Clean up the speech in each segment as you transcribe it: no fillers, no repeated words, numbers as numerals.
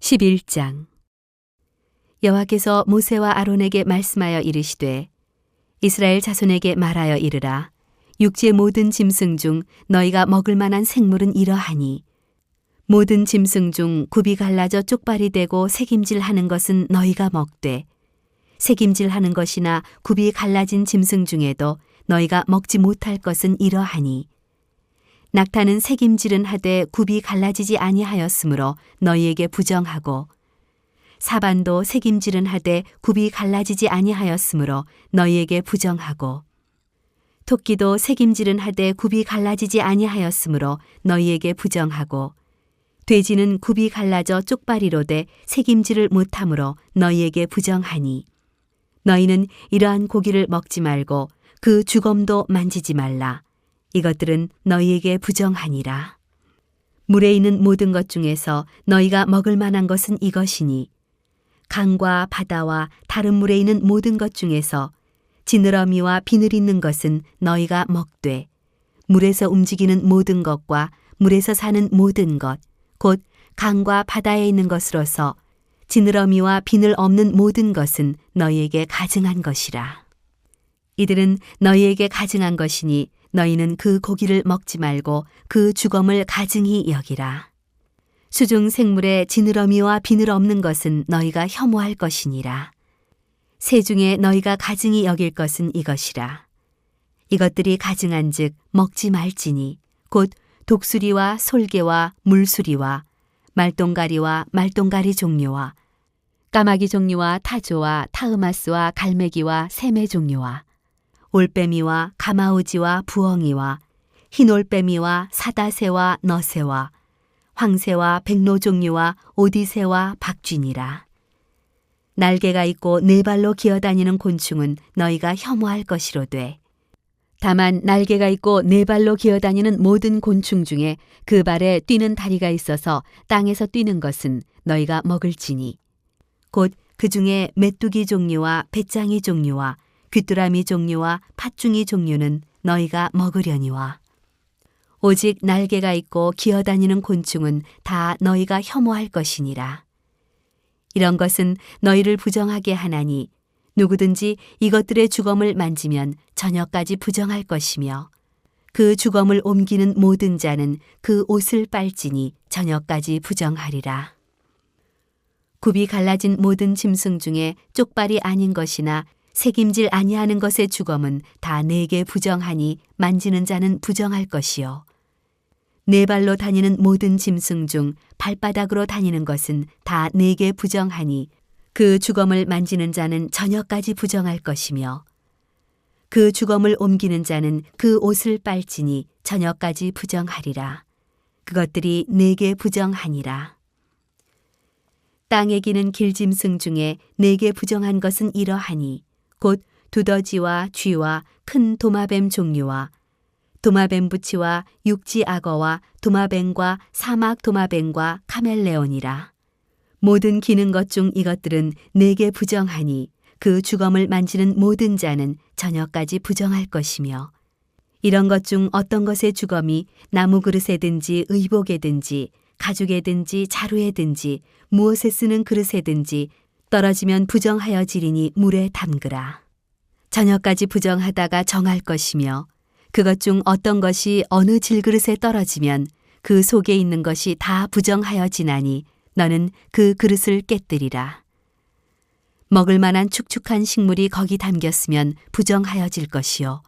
11장. 여호와께서 모세와 아론에게 말씀하여 이르시되 이스라엘 자손에게 말하여 이르라. 육지의 모든 짐승 중 너희가 먹을 만한 생물은 이러하니 모든 짐승 중 굽이 갈라져 쪽발이 되고 새김질하는 것은 너희가 먹되 새김질하는 것이나 굽이 갈라진 짐승 중에도 너희가 먹지 못할 것은 이러하니 낙타는 새김질은 하되 굽이 갈라지지 아니하였으므로 너희에게 부정하고 사반도 새김질은 하되 굽이 갈라지지 아니하였으므로 너희에게 부정하고 토끼도 새김질은 하되 굽이 갈라지지 아니하였으므로 너희에게 부정하고 돼지는 굽이 갈라져 쪽발이로되 새김질을 못하므로 너희에게 부정하니 너희는 이러한 고기를 먹지 말고 그 주검도 만지지 말라. 이것들은 너희에게 부정하니라. 물에 있는 모든 것 중에서 너희가 먹을 만한 것은 이것이니 강과 바다와 다른 물에 있는 모든 것 중에서 지느러미와 비늘 있는 것은 너희가 먹되 물에서 움직이는 모든 것과 물에서 사는 모든 것 곧 강과 바다에 있는 것으로서 지느러미와 비늘 없는 모든 것은 너희에게 가증한 것이라. 이들은 너희에게 가증한 것이니 너희는 그 고기를 먹지 말고 그 주검을 가증히 여기라. 수중 생물에 지느러미와 비늘 없는 것은 너희가 혐오할 것이니라. 새 중에 너희가 가증히 여길 것은 이것이라. 이것들이 가증한즉 먹지 말지니 곧 독수리와 솔개와 물수리와 말똥가리와 말똥가리 종류와 까마귀 종류와 타조와 타흐마스와 갈매기와 새매 종류와 올빼미와 가마우지와 부엉이와 흰올빼미와 사다새와 너새와 황새와 백로 종류와 오디새와 박쥐니라. 날개가 있고 네 발로 기어다니는 곤충은 너희가 혐오할 것이로되 다만 날개가 있고 네 발로 기어다니는 모든 곤충 중에 그 발에 뛰는 다리가 있어서 땅에서 뛰는 것은 너희가 먹을지니 곧 그 중에 메뚜기 종류와 배짱이 종류와 귀뚜라미 종류와 팥중이 종류는 너희가 먹으려니와 오직 날개가 있고 기어다니는 곤충은 다 너희가 혐오할 것이니라. 이런 것은 너희를 부정하게 하나니 누구든지 이것들의 주검을 만지면 저녁까지 부정할 것이며 그 주검을 옮기는 모든 자는 그 옷을 빨지니 저녁까지 부정하리라. 굽이 갈라진 모든 짐승 중에 쪽발이 아닌 것이나 새김질 아니하는 것의 주검은 다 내게 부정하니 만지는 자는 부정할 것이요. 네 발로 다니는 모든 짐승 중 발바닥으로 다니는 것은 다 내게 부정하니 그 주검을 만지는 자는 저녁까지 부정할 것이며 그 주검을 옮기는 자는 그 옷을 빨지니 저녁까지 부정하리라. 그것들이 내게 부정하니라. 땅에 기는 길짐승 중에 내게 부정한 것은 이러하니 곧 두더지와 쥐와 큰 도마뱀 종류와 도마뱀 부치와 육지 악어와 도마뱀과 사막 도마뱀과 카멜레온이라. 모든 기는 것 중 이것들은 내게 부정하니 그 주검을 만지는 모든 자는 저녁까지 부정할 것이며 이런 것 중 어떤 것의 주검이 나무 그릇에든지 의복에든지 가죽에든지 자루에든지 무엇에 쓰는 그릇에든지 떨어지면 부정하여지리니 물에 담그라. 저녁까지 부정하다가 정할 것이며 그것 중 어떤 것이 어느 질그릇에 떨어지면 그 속에 있는 것이 다 부정하여지나니 너는 그 그릇을 깨뜨리라. 먹을 만한 축축한 식물이 거기 담겼으면 부정하여질 것이요.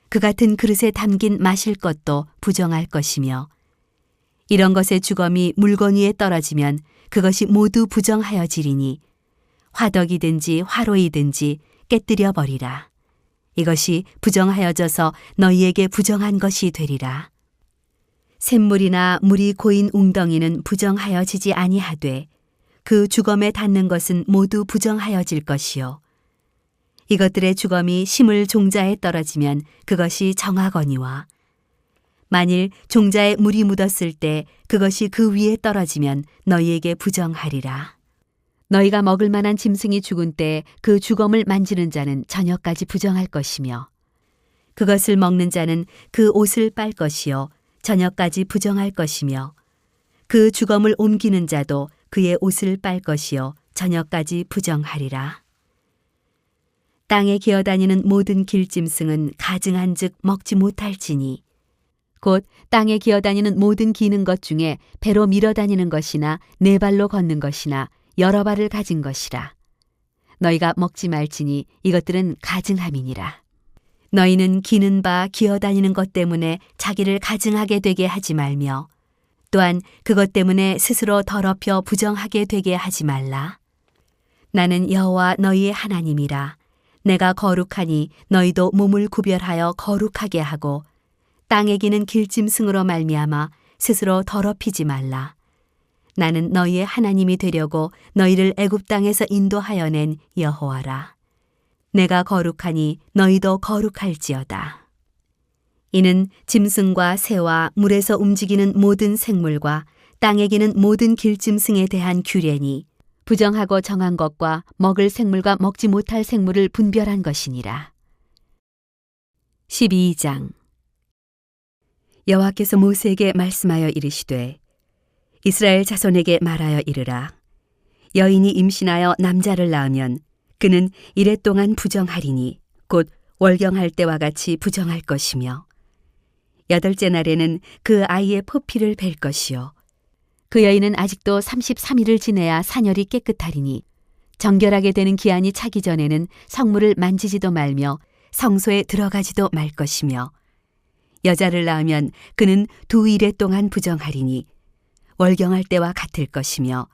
그 같은 그릇에 담긴 마실 것도 부정할 것이며 이런 것의 주검이 물건 위에 떨어지면 그것이 모두 부정하여지리니 화덕이든지 화로이든지 깨뜨려 버리라. 이것이 부정하여져서 너희에게 부정한 것이 되리라. 샘물이나 물이 고인 웅덩이는 부정하여지지 아니하되 그 주검에 닿는 것은 모두 부정하여질 것이요. 이것들의 주검이 심을 종자에 떨어지면 그것이 정하거니와 만일 종자에 물이 묻었을 때 그것이 그 위에 떨어지면 너희에게 부정하리라. 너희가 먹을 만한 짐승이 죽은 때 그 주검을 만지는 자는 저녁까지 부정할 것이며 그것을 먹는 자는 그 옷을 빨 것이요 저녁까지 부정할 것이며 그 주검을 옮기는 자도 그의 옷을 빨 것이요 저녁까지 부정하리라. 땅에 기어다니는 모든 길짐승은 가증한즉 먹지 못할지니 곧 땅에 기어다니는 모든 기는 것 중에 배로 밀어다니는 것이나 네 발로 걷는 것이나 여러 발을 가진 것이라. 너희가 먹지 말지니 이것들은 가증함이니라. 너희는 기는 바 기어다니는 것 때문에 자기를 가증하게 되게 하지 말며 또한 그것 때문에 스스로 더럽혀 부정하게 되게 하지 말라. 나는 여호와 너희의 하나님이라. 내가 거룩하니 너희도 몸을 구별하여 거룩하게 하고 땅에 기는 길짐승으로 말미암아 스스로 더럽히지 말라. 나는 너희의 하나님이 되려고 너희를 애굽 땅에서 인도하여 낸 여호와라. 내가 거룩하니 너희도 거룩할지어다. 이는 짐승과 새와 물에서 움직이는 모든 생물과 땅에 기는 모든 길짐승에 대한 규례니 부정하고 정한 것과 먹을 생물과 먹지 못할 생물을 분별한 것이니라. 12장 여호와께서 모세에게 말씀하여 이르시되 이스라엘 자손에게 말하여 이르라. 여인이 임신하여 남자를 낳으면 그는 이레 동안 부정하리니 곧 월경할 때와 같이 부정할 것이며 8째 날에는 그 아이의 포피를 벨 것이요 그 여인은 아직도 33일을 지내야 사녀리 깨끗하리니 정결하게 되는 기한이 차기 전에는 성물을 만지지도 말며 성소에 들어가지도 말 것이며 여자를 낳으면 그는 2일에 동안 부정하리니 월경할 때와 같을 것이며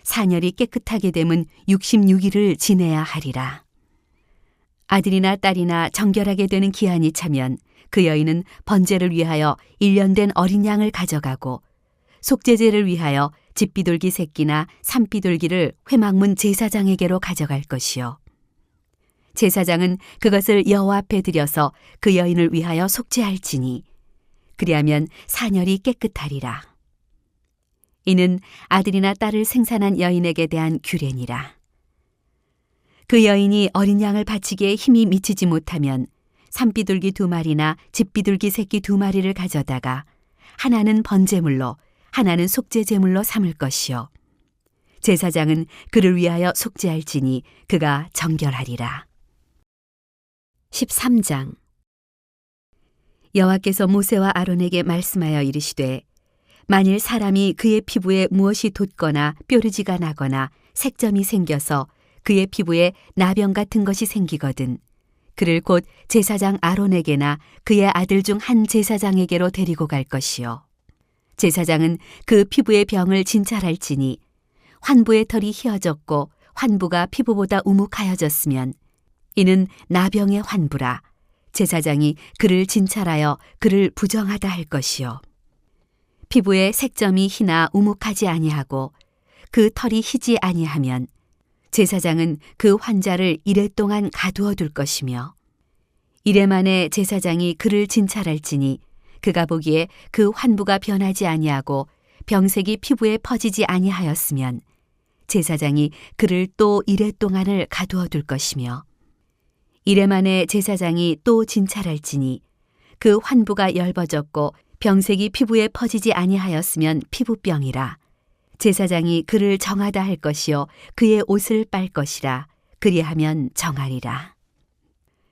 사녀리 깨끗하게 되면 66일을 지내야 하리라. 아들이나 딸이나 정결하게 되는 기한이 차면 그 여인은 번제를 위하여 1년 된 어린 양을 가져가고 속죄제를 위하여 집비둘기 새끼나 산비둘기를 회막문 제사장에게로 가져갈 것이요 제사장은 그것을 여호와 앞에 드려서 그 여인을 위하여 속죄할지니 그리하면 사녀리 깨끗하리라. 이는 아들이나 딸을 생산한 여인에게 대한 규례니라. 그 여인이 어린 양을 바치기에 힘이 미치지 못하면 산비둘기 2마리나 집비둘기 새끼 2마리를 가져다가 하나는 번제물로 하나는 속죄제물로 삼을 것이요 제사장은 그를 위하여 속죄할지니 그가 정결하리라. 13장 여호와께서 모세와 아론에게 말씀하여 이르시되 만일 사람이 그의 피부에 무엇이 돋거나 뾰루지가 나거나 색점이 생겨서 그의 피부에 나병 같은 것이 생기거든 그를 곧 제사장 아론에게나 그의 아들 중 한 제사장에게로 데리고 갈 것이요 제사장은 그 피부의 병을 진찰할지니 환부의 털이 휘어졌고 환부가 피부보다 우묵하여졌으면 이는 나병의 환부라. 제사장이 그를 진찰하여 그를 부정하다 할 것이요 피부에 색점이 희나 우묵하지 아니하고 그 털이 희지 아니하면 제사장은 그 환자를 이레 동안 가두어 둘 것이며 이레 만에 제사장이 그를 진찰할지니 그가 보기에 그 환부가 변하지 아니하고 병색이 피부에 퍼지지 아니하였으면 제사장이 그를 또 이레 동안을 가두어 둘 것이며 이레 만에 제사장이 또 진찰할지니 그 환부가 엷어졌고 병색이 피부에 퍼지지 아니하였으면 피부병이라. 제사장이 그를 정하다 할 것이요 그의 옷을 빨 것이라. 그리하면 정하리라.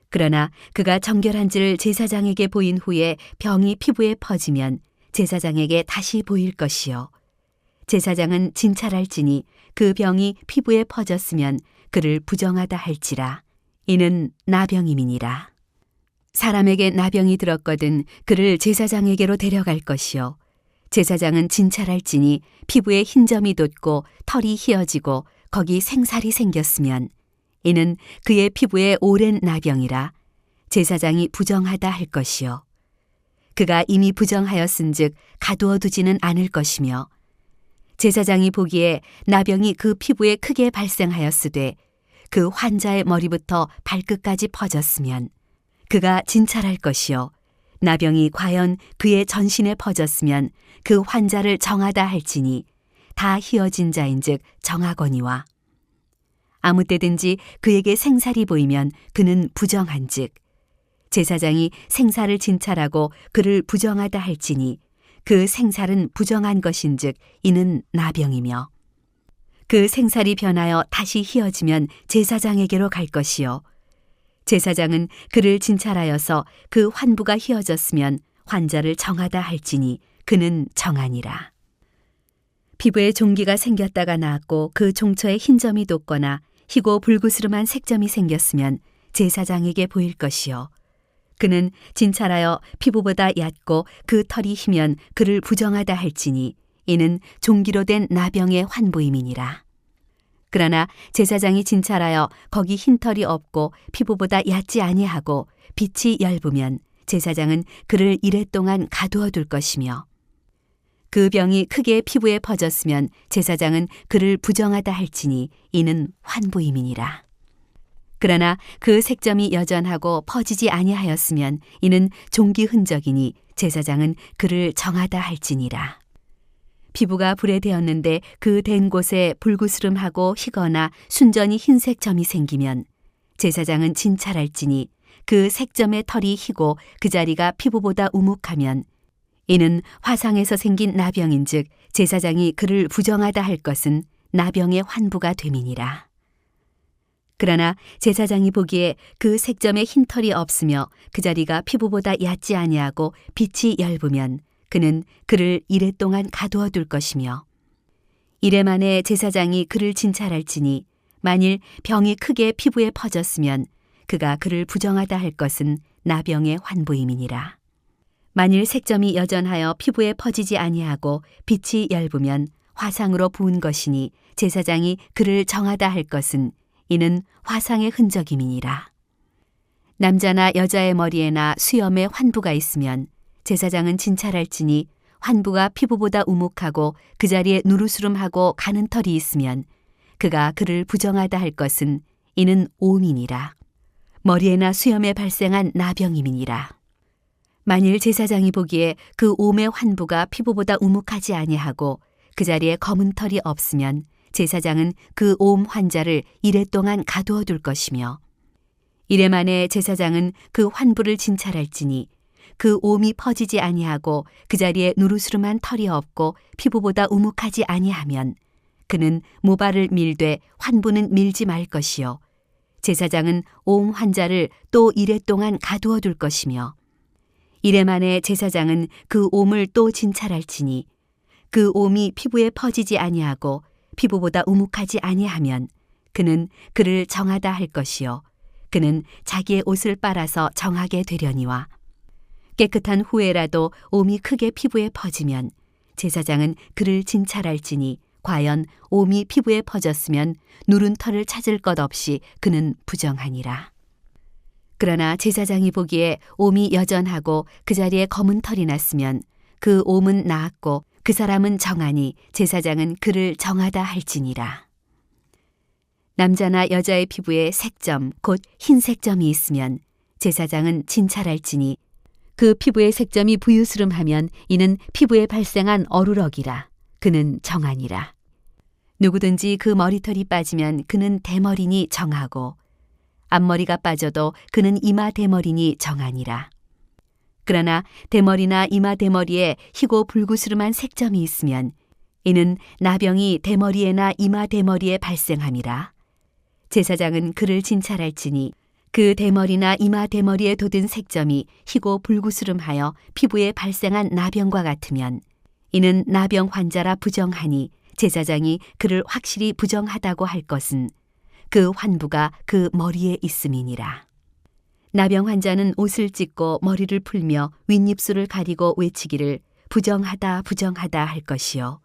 그러나 그가 정결한지를 제사장에게 보인 후에 병이 피부에 퍼지면 제사장에게 다시 보일 것이요 제사장은 진찰할지니 그 병이 피부에 퍼졌으면 그를 부정하다 할지라. 이는 나병임이니라. 사람에게 나병이 들었거든 그를 제사장에게로 데려갈 것이요 제사장은 진찰할지니 피부에 흰점이 돋고 털이 휘어지고 거기 생살이 생겼으면 이는 그의 피부에 오랜 나병이라. 제사장이 부정하다 할 것이요 그가 이미 부정하였은즉 가두어 두지는 않을 것이며 제사장이 보기에 나병이 그 피부에 크게 발생하였으되 그 환자의 머리부터 발끝까지 퍼졌으면 그가 진찰할 것이요 나병이 과연 그의 전신에 퍼졌으면 그 환자를 정하다 할지니 다 희어진 자인즉 정하거니와 아무 때든지 그에게 생살이 보이면 그는 부정한즉 제사장이 생살을 진찰하고 그를 부정하다 할지니 그 생살은 부정한 것인즉 이는 나병이며 그 생살이 변하여 다시 희어지면 제사장에게로 갈 것이요 제사장은 그를 진찰하여서 그 환부가 희어졌으면 환자를 정하다 할지니 그는 정하니라. 피부에 종기가 생겼다가 나았고 그 종처에 흰 점이 돋거나 희고 불구스름한 색점이 생겼으면 제사장에게 보일 것이요 그는 진찰하여 피부보다 얕고 그 털이 희면 그를 부정하다 할지니 이는 종기로 된 나병의 환부임이니라. 그러나 제사장이 진찰하여 거기 흰 털이 없고 피부보다 얕지 아니하고 빛이 엷으면 제사장은 그를 이레 동안 가두어 둘 것이며 그 병이 크게 피부에 퍼졌으면 제사장은 그를 부정하다 할지니 이는 환부임이니라. 그러나 그 색점이 여전하고 퍼지지 아니하였으면 이는 종기 흔적이니 제사장은 그를 정하다 할지니라. 피부가 불에 대었는데 그 댄 곳에 불구스름하고 희거나 순전히 흰색 점이 생기면 제사장은 진찰할지니 그 색점의 털이 희고 그 자리가 피부보다 우묵하면 이는 화상에서 생긴 나병인즉 제사장이 그를 부정하다 할 것은 나병의 환부가 됨이니라. 그러나 제사장이 보기에 그 색점에 흰 털이 없으며 그 자리가 피부보다 얕지 아니하고 빛이 엷으면 그는 그를 이레 동안 가두어 둘 것이며 이레 만에 제사장이 그를 진찰할지니 만일 병이 크게 피부에 퍼졌으면 그가 그를 부정하다 할 것은 나병의 환부임이니라. 만일 색점이 여전하여 피부에 퍼지지 아니하고 빛이 엷으면 화상으로 부은 것이니 제사장이 그를 정하다 할 것은 이는 화상의 흔적임이니라. 남자나 여자의 머리에나 수염에 환부가 있으면 제사장은 진찰할지니 환부가 피부보다 우묵하고 그 자리에 누르스름하고 가는 털이 있으면 그가 그를 부정하다 할 것은 이는 오음이니라. 머리에나 수염에 발생한 나병임이니라. 만일 제사장이 보기에 그 오음의 환부가 피부보다 우묵하지 아니하고 그 자리에 검은 털이 없으면 제사장은 그 오음 환자를 이레 동안 가두어 둘 것이며 이레 만에 제사장은 그 환부를 진찰할지니 그 오음이 퍼지지 아니하고 그 자리에 누르스름한 털이 없고 피부보다 우묵하지 아니하면 그는 모발을 밀되 환부는 밀지 말 것이요 제사장은 오음 환자를 또 이레 동안 가두어 둘 것이며 이레 만에 제사장은 그 오음을 또 진찰할지니 그 오음이 피부에 퍼지지 아니하고 피부보다 우묵하지 아니하면 그는 그를 정하다 할 것이요 그는 자기의 옷을 빨아서 정하게 되려니와 깨끗한 후에라도 오음이 크게 피부에 퍼지면 제사장은 그를 진찰할지니 과연 오음이 피부에 퍼졌으면 누른 털을 찾을 것 없이 그는 부정하니라. 그러나 제사장이 보기에 오음이 여전하고 그 자리에 검은 털이 났으면 그 오음은 나았고 그 사람은 정하니 제사장은 그를 정하다 할지니라. 남자나 여자의 피부에 색점 곧 흰색점이 있으면 제사장은 진찰할지니 그 피부의 색점이 부유스름하면 이는 피부에 발생한 어루럭이라. 그는 정하니라. 누구든지 그 머리털이 빠지면 그는 대머리니 정하고 앞머리가 빠져도 그는 이마 대머리니 정하니라. 그러나 대머리나 이마 대머리에 희고 불구스름한 색점이 있으면 이는 나병이 대머리에나 이마 대머리에 발생함이라. 제사장은 그를 진찰할지니 그 대머리나 이마 대머리에 돋은 색점이 희고 불구스름하여 피부에 발생한 나병과 같으면 이는 나병 환자라 부정하니 제사장이 그를 확실히 부정하다고 할 것은 그 환부가 그 머리에 있음이니라. 나병 환자는 옷을 찢고 머리를 풀며 윗입술을 가리고 외치기를 부정하다 부정하다 할 것이요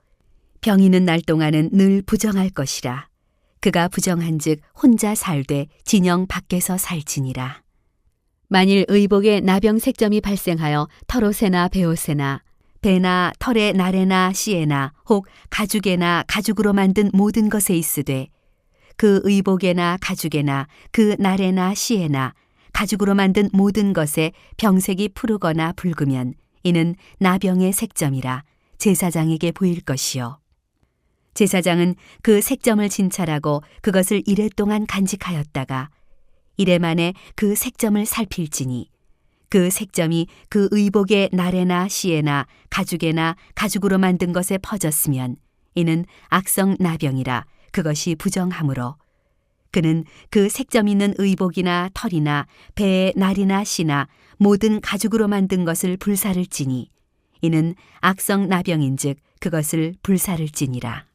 병 있는 날 동안은 늘 부정할 것이라. 그가 부정한즉 혼자 살되 진영 밖에서 살지니라. 만일 의복에 나병 색점이 발생하여 털옷에나 베옷에나 배나 털에 나래나 씨에나 혹 가죽에나 가죽으로 만든 모든 것에 있으되 그 의복에나 가죽에나 그 나래나 씨에나 가죽으로 만든 모든 것에 병색이 푸르거나 붉으면 이는 나병의 색점이라 제사장에게 보일 것이요 제사장은 그 색점을 진찰하고 그것을 이레 동안 간직하였다가 이레 만에 그 색점을 살필지니 그 색점이 그 의복의 나래나 씨에나 가죽에나 가죽으로 만든 것에 퍼졌으면 이는 악성 나병이라 그것이 부정하므로 그는 그 색점 있는 의복이나 털이나 배의 날이나 씨나 모든 가죽으로 만든 것을 불사를지니 이는 악성 나병인즉 그것을 불사를지니라.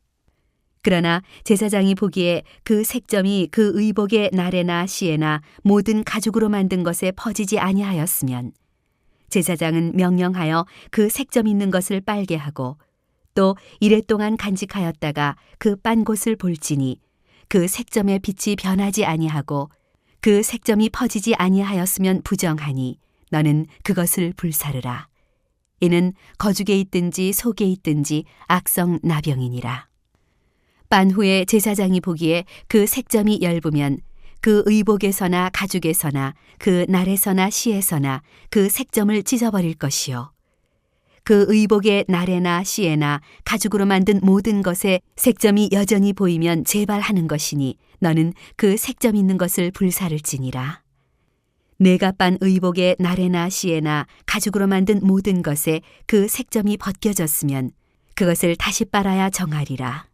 그러나 제사장이 보기에 그 색점이 그 의복의 날에나 씨에나 모든 가죽으로 만든 것에 퍼지지 아니하였으면 제사장은 명령하여 그 색점 있는 것을 빨게 하고 또 이랫동안 간직하였다가 그 빤 곳을 볼지니 그 색점의 빛이 변하지 아니하고 그 색점이 퍼지지 아니하였으면 부정하니 너는 그것을 불사르라. 이는 거죽에 있든지 속에 있든지 악성 나병이니라. 빤 후에 제사장이 보기에 그 색점이 엷으면 그 의복에서나 가죽에서나 그 날에서나 씨에서나 그 색점을 찢어버릴 것이요 그 의복의 날에나 씨에나 가죽으로 만든 모든 것에 색점이 여전히 보이면 재발하는 것이니 너는 그 색점 있는 것을 불사를지니라. 내가 빤 의복의 날에나 씨에나 가죽으로 만든 모든 것에 그 색점이 벗겨졌으면 그것을 다시 빨아야 정하리라.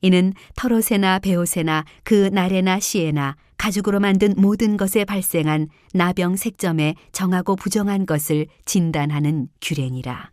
이는 털옷에나 베옷에나 그 날에나 씨에나 가죽으로 만든 모든 것에 발생한 나병 색점에 정하고 부정한 것을 진단하는 규례니라.